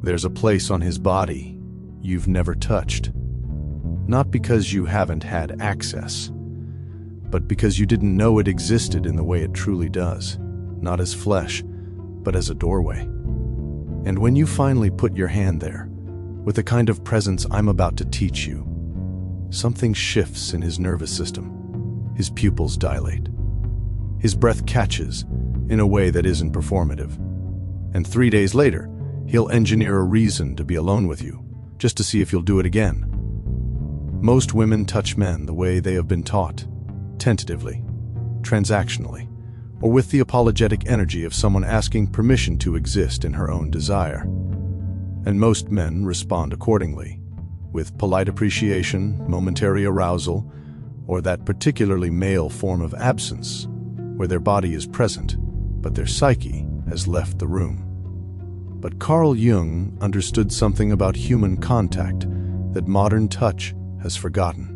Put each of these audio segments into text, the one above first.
There's a place on his body you've never touched. Not because you haven't had access, but because you didn't know it existed in the way it truly does, not as flesh, but as a doorway. And when you finally put your hand there, with the kind of presence I'm about to teach you, something shifts in his nervous system. His pupils dilate. His breath catches in a way that isn't performative. And 3 days later, he'll engineer a reason to be alone with you, just to see if you'll do it again. Most women touch men the way they have been taught, tentatively, transactionally, or with the apologetic energy of someone asking permission to exist in her own desire. And most men respond accordingly, with polite appreciation, momentary arousal, or that particularly male form of absence, where their body is present, but their psyche has left the room. But Carl Jung understood something about human contact that modern touch has forgotten.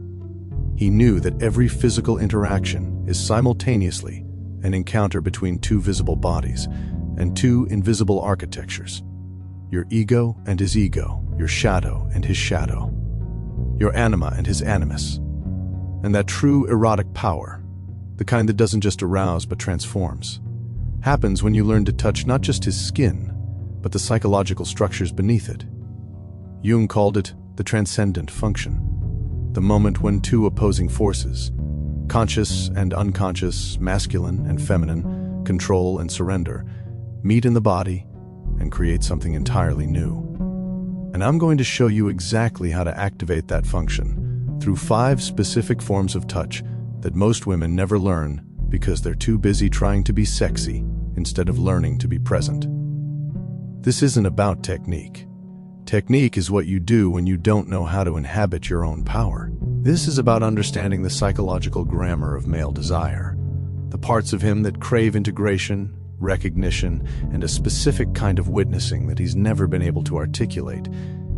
He knew that every physical interaction is simultaneously an encounter between two visible bodies and two invisible architectures. Your ego and his ego, your shadow and his shadow, your anima and his animus. And that true erotic power, the kind that doesn't just arouse but transforms, happens when you learn to touch not just his skin, but the psychological structures beneath it. Jung called it the transcendent function, the moment when two opposing forces, conscious and unconscious, masculine and feminine, control and surrender, meet in the body and create something entirely new. And I'm going to show you exactly how to activate that function through 5 specific forms of touch that most women never learn because they're too busy trying to be sexy instead of learning to be present. This isn't about technique. Technique is what you do when you don't know how to inhabit your own power. This is about understanding the psychological grammar of male desire, the parts of him that crave integration, recognition, and a specific kind of witnessing that he's never been able to articulate,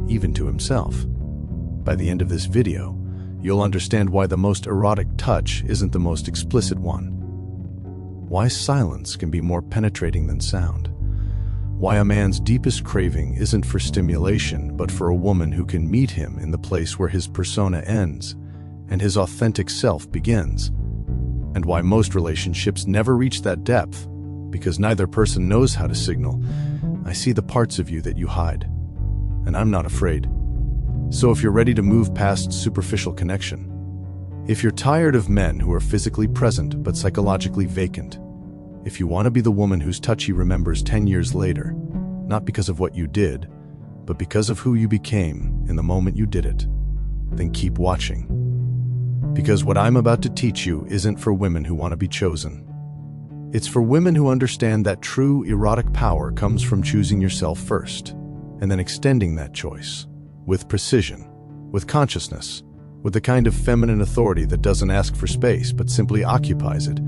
even to himself. By the end of this video, you'll understand why the most erotic touch isn't the most explicit one, why silence can be more penetrating than sound, why a man's deepest craving isn't for stimulation but for a woman who can meet him in the place where his persona ends and his authentic self begins, and why most relationships never reach that depth because neither person knows how to signal, "I see the parts of you that you hide, and I'm not afraid." So if you're ready to move past superficial connection, if you're tired of men who are physically present but psychologically vacant, if you want to be the woman whose touch he remembers 10 years later, not because of what you did, but because of who you became in the moment you did it, then keep watching. Because what I'm about to teach you isn't for women who want to be chosen. It's for women who understand that true erotic power comes from choosing yourself first, and then extending that choice, with precision, with consciousness, with the kind of feminine authority that doesn't ask for space but simply occupies it.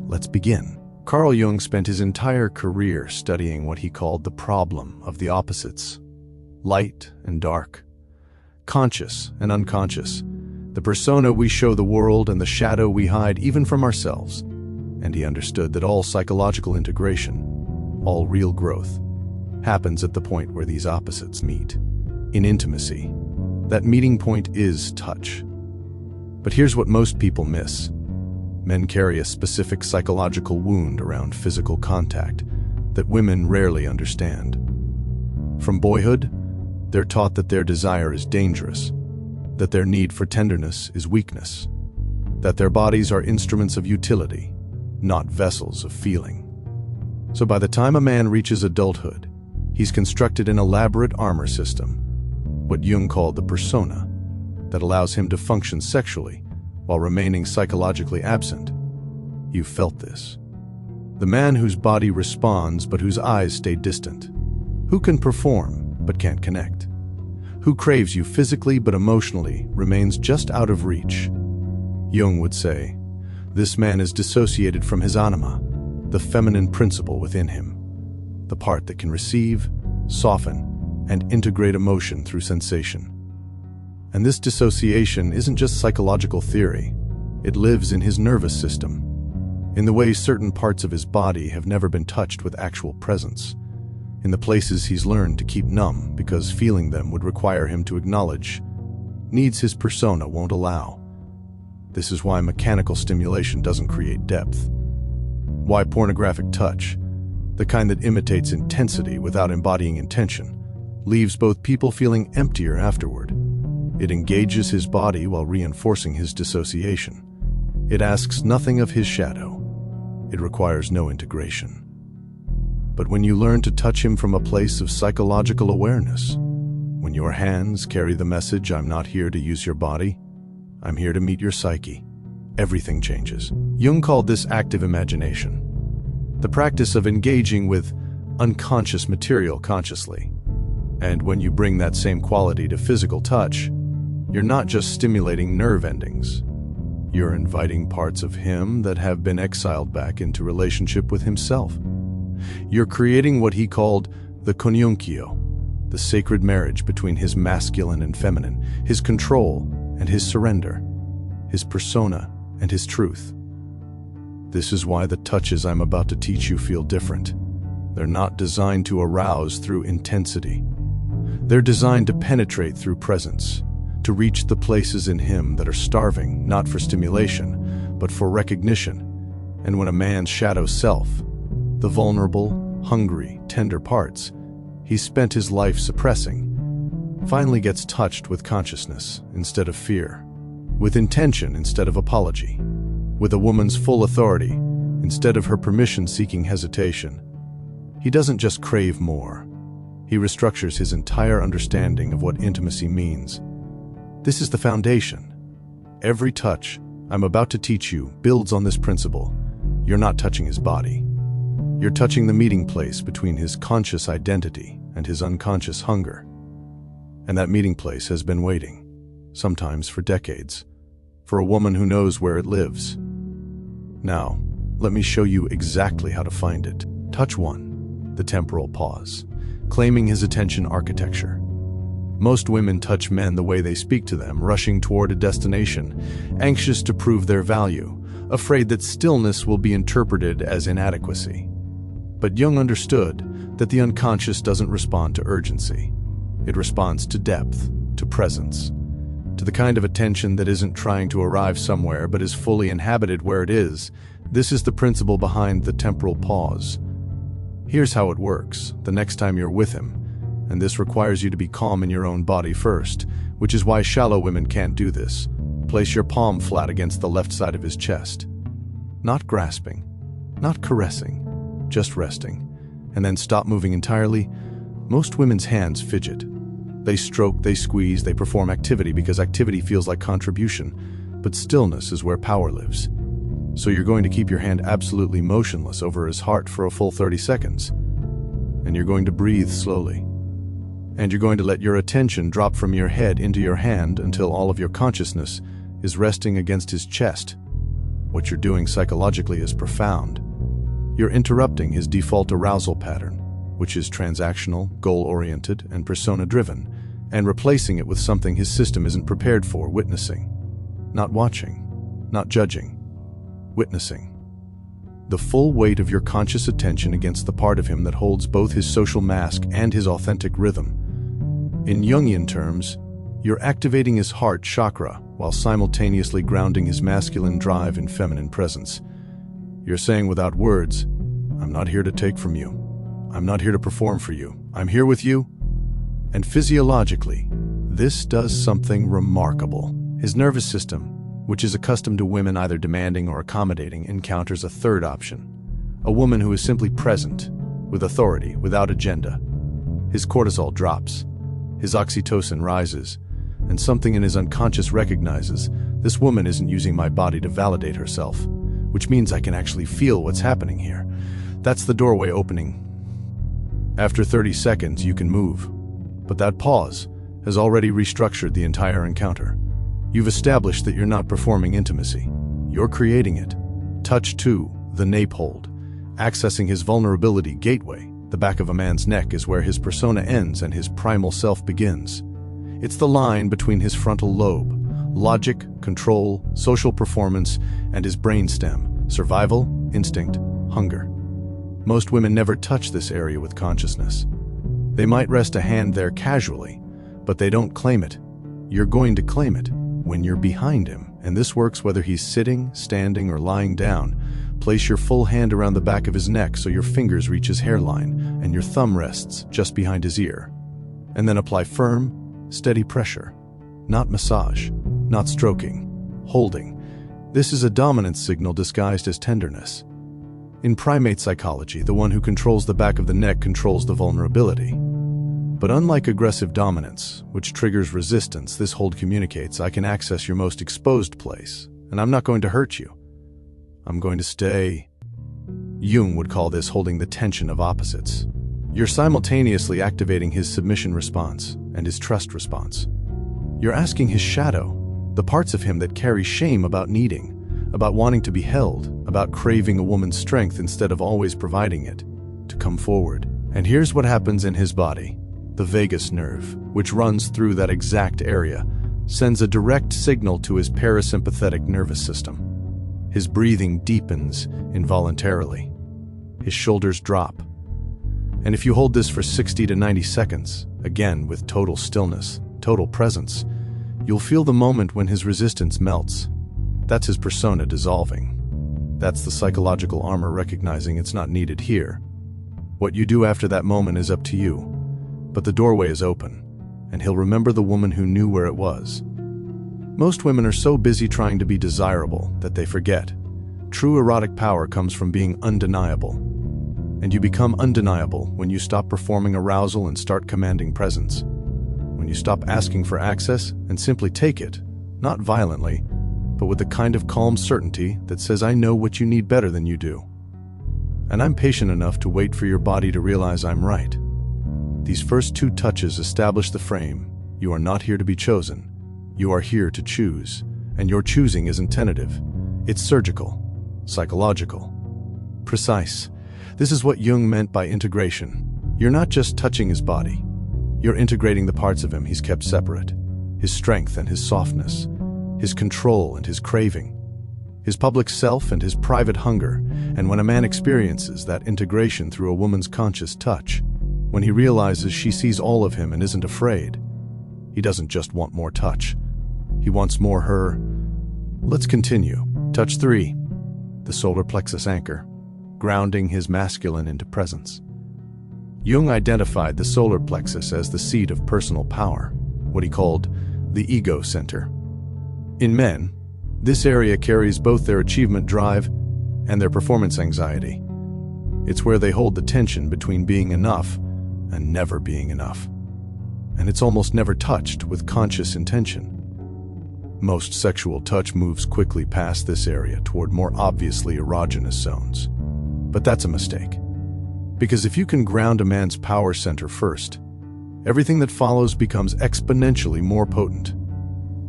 Let's begin. Carl Jung spent his entire career studying what he called the problem of the opposites, light and dark, conscious and unconscious, the persona we show the world and the shadow we hide even from ourselves. And he understood that all psychological integration, all real growth, happens at the point where these opposites meet, in intimacy. That meeting point is touch. But here's what most people miss. Men carry a specific psychological wound around physical contact that women rarely understand. From boyhood, they're taught that their desire is dangerous, that their need for tenderness is weakness, that their bodies are instruments of utility, not vessels of feeling. So by the time a man reaches adulthood, he's constructed an elaborate armor system, what Jung called the persona, that allows him to function sexually while remaining psychologically absent. You've felt this. The man whose body responds but whose eyes stay distant. Who can perform but can't connect. Who craves you physically but emotionally remains just out of reach. Jung would say, this man is dissociated from his anima, the feminine principle within him, the part that can receive, soften, and integrate emotion through sensation. And this dissociation isn't just psychological theory. It lives in his nervous system, in the way certain parts of his body have never been touched with actual presence, in the places he's learned to keep numb because feeling them would require him to acknowledge needs his persona won't allow. This is why mechanical stimulation doesn't create depth. Why pornographic touch, the kind that imitates intensity without embodying intention, leaves both people feeling emptier afterward. It engages his body while reinforcing his dissociation. It asks nothing of his shadow. It requires no integration. But when you learn to touch him from a place of psychological awareness, when your hands carry the message, I'm not here to use your body, I'm here to meet your psyche, everything changes. Jung called this active imagination, the practice of engaging with unconscious material consciously. And when you bring that same quality to physical touch, you're not just stimulating nerve endings. You're inviting parts of him that have been exiled back into relationship with himself. You're creating what he called the conjunctio, the sacred marriage between his masculine and feminine, his control and his surrender, his persona and his truth. This is why the touches I'm about to teach you feel different. They're not designed to arouse through intensity. They're designed to penetrate through presence, to reach the places in him that are starving, not for stimulation, but for recognition. And when a man's shadow self, the vulnerable, hungry, tender parts he spent his life suppressing, finally gets touched with consciousness instead of fear, with intention instead of apology, with a woman's full authority instead of her permission-seeking hesitation, he doesn't just crave more. He restructures his entire understanding of what intimacy means. This is the foundation. Every touch I'm about to teach you builds on this principle. You're not touching his body. You're touching the meeting place between his conscious identity and his unconscious hunger. And that meeting place has been waiting, sometimes for decades, for a woman who knows where it lives. Now, let me show you exactly how to find it. Touch 1, the temporal pause, claiming his attention architecture. Most women touch men the way they speak to them, rushing toward a destination, anxious to prove their value, afraid that stillness will be interpreted as inadequacy. But Jung understood that the unconscious doesn't respond to urgency. It responds to depth, to presence, to the kind of attention that isn't trying to arrive somewhere but is fully inhabited where it is. This is the principle behind the temporal pause. Here's how it works the next time you're with him, and this requires you to be calm in your own body first, which is why shallow women can't do this. Place your palm flat against the left side of his chest. Not grasping, not caressing, just resting, and then stop moving entirely. Most women's hands fidget. They stroke, they squeeze, they perform activity because activity feels like contribution, but stillness is where power lives. So you're going to keep your hand absolutely motionless over his heart for a full 30 seconds. And you're going to breathe slowly. And you're going to let your attention drop from your head into your hand until all of your consciousness is resting against his chest. What you're doing psychologically is profound. You're interrupting his default arousal pattern, which is transactional, goal-oriented, and persona-driven, and replacing it with something his system isn't prepared for: witnessing. Not watching, not judging. Witnessing. The full weight of your conscious attention against the part of him that holds both his social mask and his authentic rhythm. In Jungian terms, you're activating his heart chakra while simultaneously grounding his masculine drive in feminine presence. You're saying without words, I'm not here to take from you. I'm not here to perform for you. I'm here with you. And physiologically, this does something remarkable. His nervous system, which is accustomed to women either demanding or accommodating, encounters a third option. A woman who is simply present, with authority, without agenda. His cortisol drops. His oxytocin rises. And something in his unconscious recognizes, this woman isn't using my body to validate herself, which means I can actually feel what's happening here. That's the doorway opening. After 30 seconds, you can move. But that pause has already restructured the entire encounter. You've established that you're not performing intimacy. You're creating it. Touch 2, the Nape hold. Accessing his vulnerability gateway. The back of a man's neck is where his persona ends and his primal self begins. It's the line between his frontal lobe, logic, control, social performance, and his brainstem, survival, instinct, hunger. Most women never touch this area with consciousness. They might rest a hand there casually, but they don't claim it. You're going to claim it when you're behind him, and this works whether he's sitting, standing, or lying down. Place your full hand around the back of his neck so your fingers reach his hairline and your thumb rests just behind his ear. And then apply firm, steady pressure. Not massage, not stroking, holding. This is a dominance signal disguised as tenderness. In primate psychology, the one who controls the back of the neck controls the vulnerability. But unlike aggressive dominance, which triggers resistance, this hold communicates, I can access your most exposed place, and I'm not going to hurt you. I'm going to stay. Jung would call this holding the tension of opposites. You're simultaneously activating his submission response and his trust response. You're asking his shadow, the parts of him that carry shame about needing, about wanting to be held, about craving a woman's strength instead of always providing it, to come forward. And here's what happens in his body. The vagus nerve, which runs through that exact area, sends a direct signal to his parasympathetic nervous system. His breathing deepens involuntarily. His shoulders drop. And if you hold this for 60 to 90 seconds, again with total stillness, total presence, you'll feel the moment when his resistance melts. That's his persona dissolving. That's the psychological armor recognizing it's not needed here. What you do after that moment is up to you. But the doorway is open, and he'll remember the woman who knew where it was. Most women are so busy trying to be desirable that they forget. True erotic power comes from being undeniable. And you become undeniable when you stop performing arousal and start commanding presence. When you stop asking for access and simply take it, not violently, but with the kind of calm certainty that says, I know what you need better than you do. And I'm patient enough to wait for your body to realize I'm right. These first 2 touches establish the frame. You are not here to be chosen. You are here to choose. And your choosing isn't tentative. It's surgical, psychological, precise. This is what Jung meant by integration. You're not just touching his body. You're integrating the parts of him he's kept separate. His strength and his softness. His control and his craving. His public self and his private hunger. And when a man experiences that integration through a woman's conscious touch, when he realizes she sees all of him and isn't afraid, he doesn't just want more touch. He wants more her. Let's continue. Touch 3. The solar plexus anchor, grounding his masculine into presence. Jung identified the solar plexus as the seat of personal power, what he called the ego center. In men, this area carries both their achievement drive and their performance anxiety. It's where they hold the tension between being enough and never being enough. And it's almost never touched with conscious intention. Most sexual touch moves quickly past this area toward more obviously erogenous zones. But that's a mistake. Because if you can ground a man's power center first, everything that follows becomes exponentially more potent.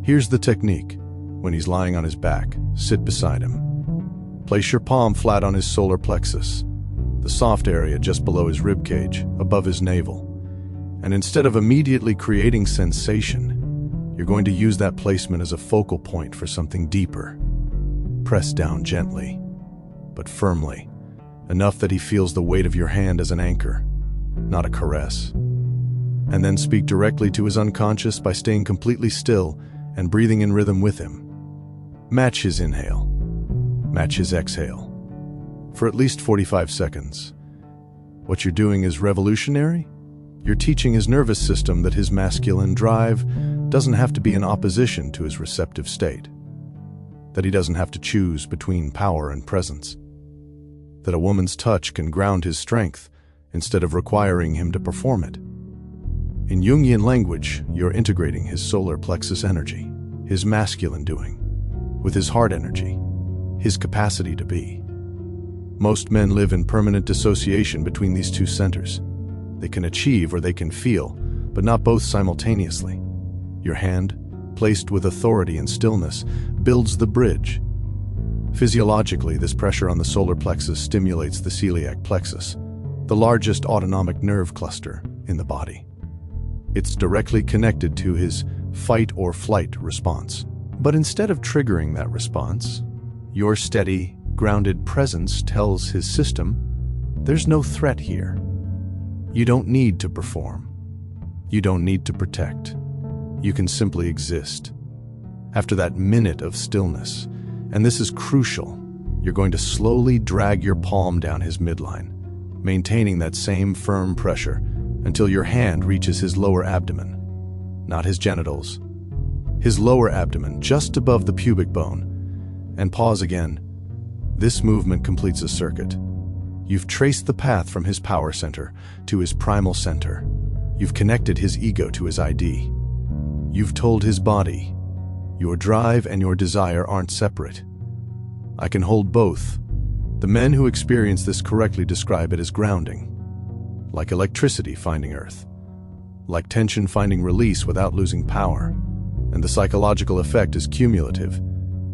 Here's the technique. When he's lying on his back, sit beside him. Place your palm flat on his solar plexus, the soft area just below his ribcage, above his navel. And instead of immediately creating sensation, you're going to use that placement as a focal point for something deeper. Press down gently, but firmly, enough that he feels the weight of your hand as an anchor, not a caress. And then speak directly to his unconscious by staying completely still and breathing in rhythm with him. Match his inhale. Match his exhale. For at least 45 seconds. What you're doing is revolutionary. You're teaching his nervous system that his masculine drive doesn't have to be in opposition to his receptive state. That he doesn't have to choose between power and presence. That a woman's touch can ground his strength instead of requiring him to perform it. In Jungian language, you're integrating his solar plexus energy, his masculine doing, with his heart energy, his capacity to be. Most men live in permanent dissociation between these 2 centers. They can achieve or they can feel, but not both simultaneously. Your hand, placed with authority and stillness, builds the bridge. Physiologically, this pressure on the solar plexus stimulates the celiac plexus, the largest autonomic nerve cluster in the body. It's directly connected to his fight or flight response. But instead of triggering that response, your steady, grounded presence tells his system, there's no threat here. You don't need to perform. You don't need to protect. You can simply exist. After that minute of stillness, and this is crucial, you're going to slowly drag your palm down his midline, maintaining that same firm pressure until your hand reaches his lower abdomen, not his genitals. His lower abdomen, just above the pubic bone. And pause again. This movement completes a circuit. You've traced the path from his power center to his primal center. You've connected his ego to his ID. You've told his body, your drive and your desire aren't separate. I can hold both. The men who experience this correctly describe it as grounding. Like electricity finding earth. Like tension finding release without losing power. And the psychological effect is cumulative.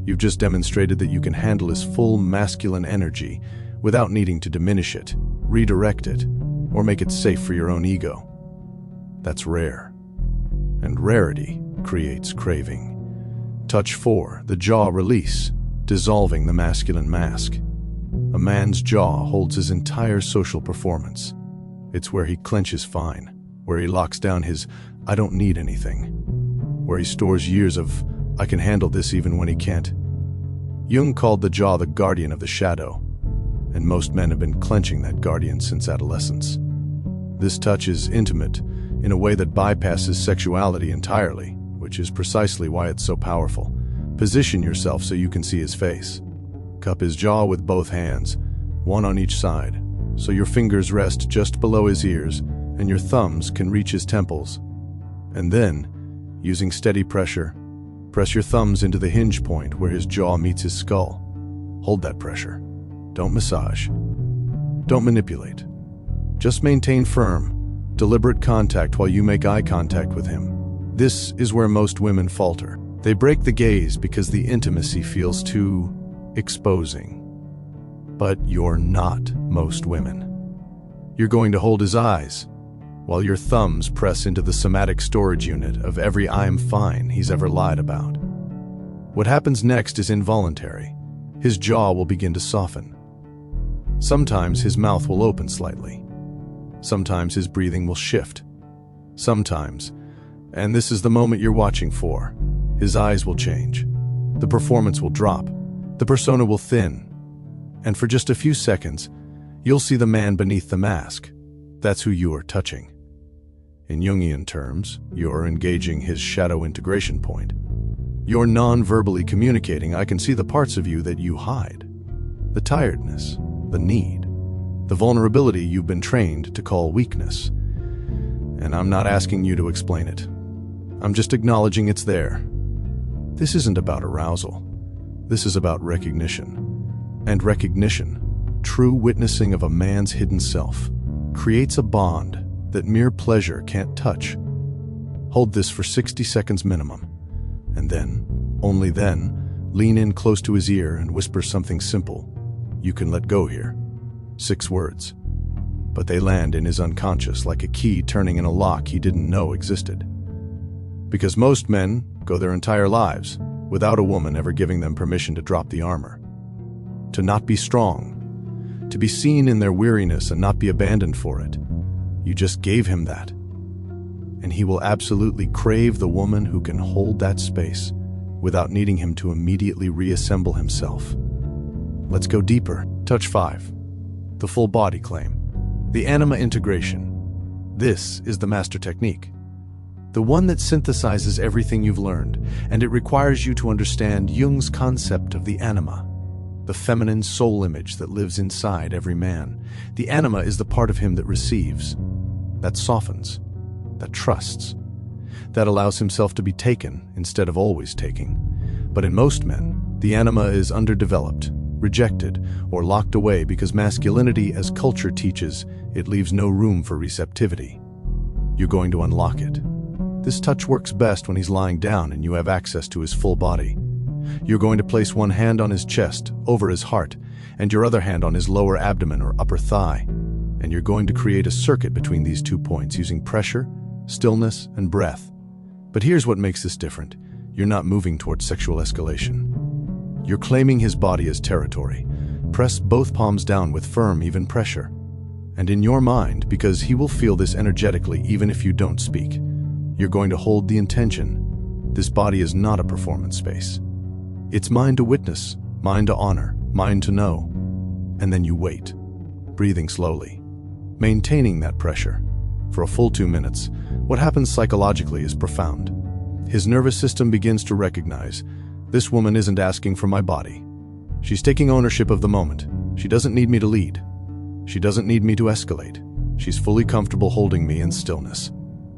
You've just demonstrated that you can handle his full masculine energy without needing to diminish it, redirect it, or make it safe for your own ego. That's rare. And rarity creates craving. Touch 4, the jaw release, dissolving the masculine mask. A man's jaw holds his entire social performance. It's where he clenches fine, where he locks down his "I don't need anything," where he stores years of "I can handle this" even when he can't. Jung called the jaw the guardian of the shadow, and most men have been clenching that guardian since adolescence. This touch is intimate in a way that bypasses sexuality entirely, which is precisely why it's so powerful. Position yourself so you can see his face. Cup his jaw with both hands, one on each side, so your fingers rest just below his ears and your thumbs can reach his temples. And then, using steady pressure, press your thumbs into the hinge point where his jaw meets his skull. Hold that pressure. Don't massage. Don't manipulate. Just maintain firm, deliberate contact while you make eye contact with him. This is where most women falter. They break the gaze because the intimacy feels too exposing. But you're not most women. You're going to hold his eyes, while your thumbs press into the somatic storage unit of every "I'm fine" he's ever lied about. What happens next is involuntary. His jaw will begin to soften. Sometimes his mouth will open slightly. Sometimes his breathing will shift. Sometimes, and this is the moment you're watching for, his eyes will change. The performance will drop. The persona will thin. And for just a few seconds, you'll see the man beneath the mask. That's who you are touching. In Jungian terms, you're engaging his shadow integration point. You're non-verbally communicating, "I can see the parts of you that you hide." The tiredness, the need, the vulnerability you've been trained to call weakness. And I'm not asking you to explain it. I'm just acknowledging it's there. This isn't about arousal. This is about recognition. And recognition, true witnessing of a man's hidden self, creates a bond that mere pleasure can't touch. Hold this for 60 seconds minimum, and then, only then, lean in close to his ear and whisper something simple. "You can let go here." 6 words. But they land in his unconscious like a key turning in a lock he didn't know existed. Because most men go their entire lives without a woman ever giving them permission to drop the armor. To not be strong. To be seen in their weariness and not be abandoned for it. You just gave him that. And he will absolutely crave the woman who can hold that space without needing him to immediately reassemble himself. Let's go deeper. Touch 5. The full body claim. The Anima integration. This is the master technique. The one that synthesizes everything you've learned, and it requires you to understand Jung's concept of the Anima, the feminine soul image that lives inside every man. The Anima is the part of him that receives, that softens, that trusts, that allows himself to be taken instead of always taking. But in most men, the Anima is underdeveloped, rejected, or locked away because masculinity, as culture teaches, it leaves no room for receptivity. You're going to unlock it. This touch works best when he's lying down and you have access to his full body. You're going to place one hand on his chest, over his heart, and your other hand on his lower abdomen or upper thigh. And you're going to create a circuit between these 2 points using pressure, stillness, and breath. But here's what makes this different. You're not moving towards sexual escalation. You're claiming his body as territory. Press both palms down with firm, even pressure. And in your mind, because he will feel this energetically even if you don't speak, you're going to hold the intention. This body is not a performance space. It's mine to witness, mine to honor, mine to know. And then you wait, breathing slowly, maintaining that pressure. For a full 2 minutes, what happens psychologically is profound. His nervous system begins to recognize, this woman isn't asking for my body. She's taking ownership of the moment. She doesn't need me to lead. She doesn't need me to escalate. She's fully comfortable holding me in stillness.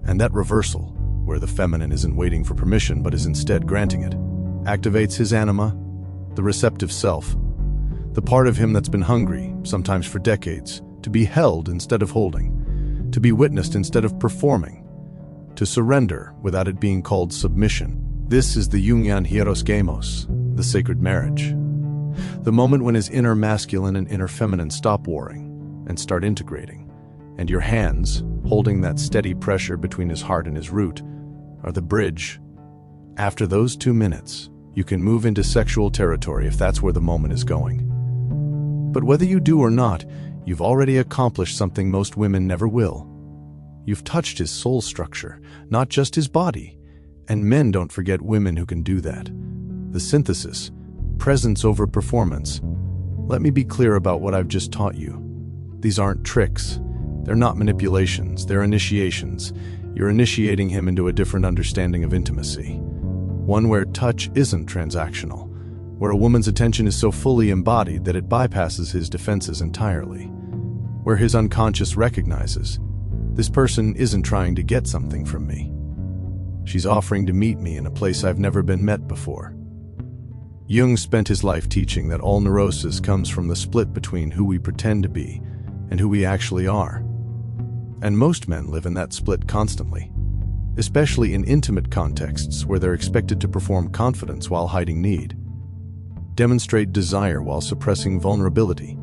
And that reversal, where the feminine isn't waiting for permission but is instead granting it, activates his anima, the receptive self, the part of him that's been hungry, sometimes for decades, to be held instead of holding, to be witnessed instead of performing, to surrender without it being called submission. This is the Jungian hieros gamos, the sacred marriage. The moment when his inner masculine and inner feminine stop warring and start integrating, and your hands, holding that steady pressure between his heart and his root, are the bridge. After those 2 minutes, you can move into sexual territory if that's where the moment is going. But whether you do or not, you've already accomplished something most women never will. You've touched his soul structure, not just his body. And men don't forget women who can do that. The synthesis, presence over performance. Let me be clear about what I've just taught you. These aren't tricks. They're not manipulations. They're initiations. You're initiating him into a different understanding of intimacy. One where touch isn't transactional, where a woman's attention is so fully embodied that it bypasses his defenses entirely, where his unconscious recognizes, this person isn't trying to get something from me. She's offering to meet me in a place I've never been met before. Jung spent his life teaching that all neurosis comes from the split between who we pretend to be and who we actually are. And most men live in that split constantly, especially in intimate contexts where they're expected to perform confidence while hiding need, demonstrate desire while suppressing vulnerability,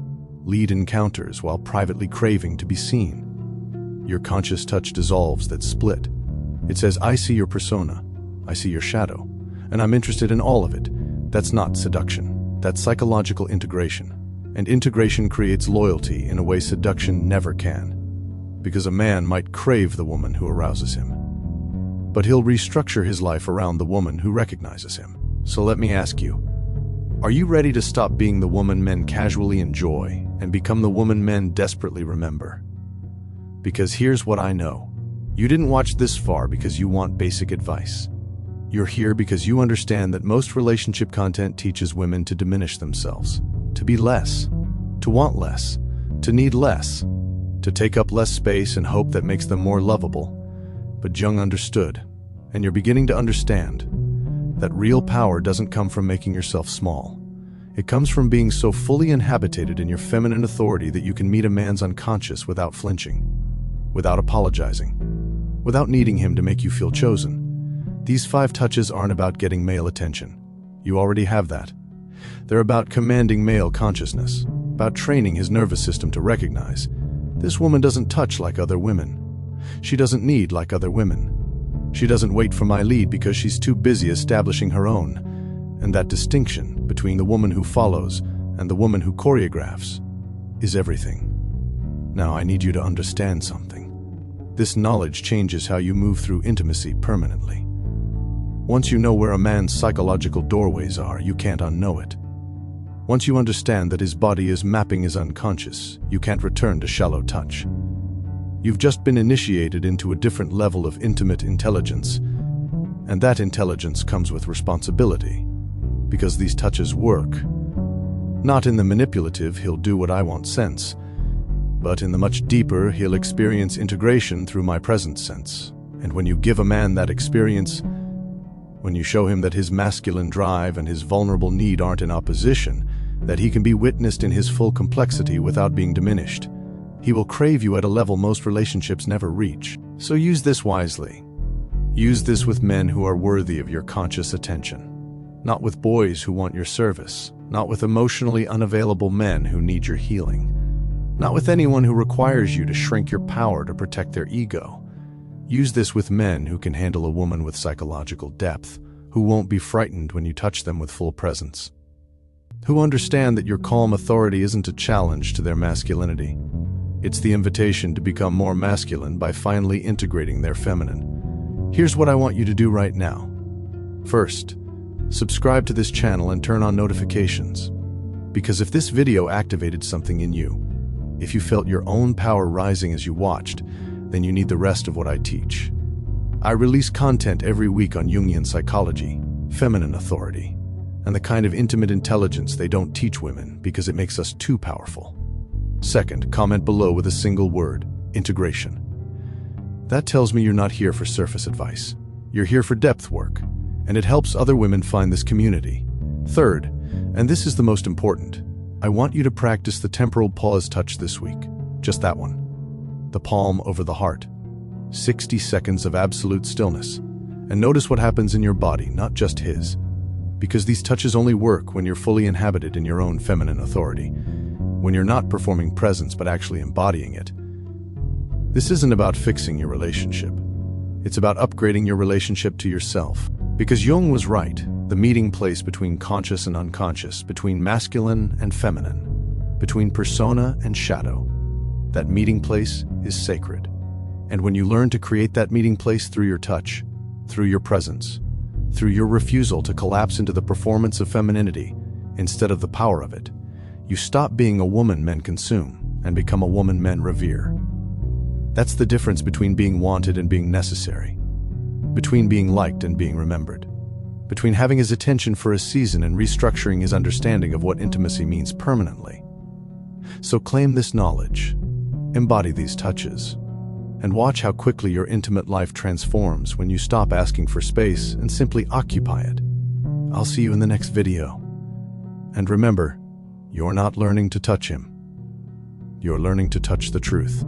lead encounters while privately craving to be seen. Your conscious touch dissolves that split. It says, I see your persona, I see your shadow, and I'm interested in all of it. That's not seduction. That's psychological integration. And integration creates loyalty in a way seduction never can. Because a man might crave the woman who arouses him, but he'll restructure his life around the woman who recognizes him. So let me ask you, are you ready to stop being the woman men casually enjoy and become the woman men desperately remember? Because here's what I know. You didn't watch this far because you want basic advice. You're here because you understand that most relationship content teaches women to diminish themselves, to be less, to want less, to need less, to take up less space and hope that makes them more lovable. But Jung understood, and you're beginning to understand, that real power doesn't come from making yourself small. It comes from being so fully inhabited in your feminine authority that you can meet a man's unconscious without flinching, without apologizing, without needing him to make you feel chosen. These 5 touches aren't about getting male attention. You already have that. They're about commanding male consciousness, about training his nervous system to recognize, this woman doesn't touch like other women. She doesn't need like other women. She doesn't wait for my lead because she's too busy establishing her own. And that distinction between the woman who follows and the woman who choreographs is everything. Now I need you to understand something. This knowledge changes how you move through intimacy permanently. Once you know where a man's psychological doorways are, you can't unknow it. Once you understand that his body is mapping his unconscious, you can't return to shallow touch. You've just been initiated into a different level of intimate intelligence, and that intelligence comes with responsibility, because these touches work. Not in the manipulative, he'll do what I want sense, but in the much deeper, he'll experience integration through my presence sense. And when you give a man that experience, when you show him that his masculine drive and his vulnerable need aren't in opposition, that he can be witnessed in his full complexity without being diminished, he will crave you at a level most relationships never reach. So use this wisely. Use this with men who are worthy of your conscious attention, not with boys who want your service, not with emotionally unavailable men who need your healing, not with anyone who requires you to shrink your power to protect their ego. Use this with men who can handle a woman with psychological depth, who won't be frightened when you touch them with full presence, who understand that your calm authority isn't a challenge to their masculinity, It's the invitation to become more masculine by finally integrating their feminine. Here's what I want you to do right now. First, subscribe to this channel and turn on notifications. Because if this video activated something in you, if you felt your own power rising as you watched, then you need the rest of what I teach. I release content every week on Jungian psychology, feminine authority, and the kind of intimate intelligence they don't teach women because it makes us too powerful. Second, comment below with a single word: integration. That tells me you're not here for surface advice. You're here for depth work, and it helps other women find this community. Third, and this is the most important, I want you to practice the temporal pause touch this week. Just that one. The palm over the heart. 60 seconds of absolute stillness. And notice what happens in your body, not just his. Because these touches only work when you're fully inhabited in your own feminine authority. When you're not performing presence but actually embodying it. This isn't about fixing your relationship. It's about upgrading your relationship to yourself. Because Jung was right, the meeting place between conscious and unconscious, between masculine and feminine, between persona and shadow. That meeting place is sacred. And when you learn to create that meeting place through your touch, through your presence, through your refusal to collapse into the performance of femininity instead of the power of it, you stop being a woman men consume and become a woman men revere. That's the difference between being wanted and being necessary, between being liked and being remembered, between having his attention for a season and restructuring his understanding of what intimacy means permanently. So claim this knowledge, embody these touches, and watch how quickly your intimate life transforms when you stop asking for space and simply occupy it. I'll see you in the next video. And remember, you're not learning to touch him. You're learning to touch the truth.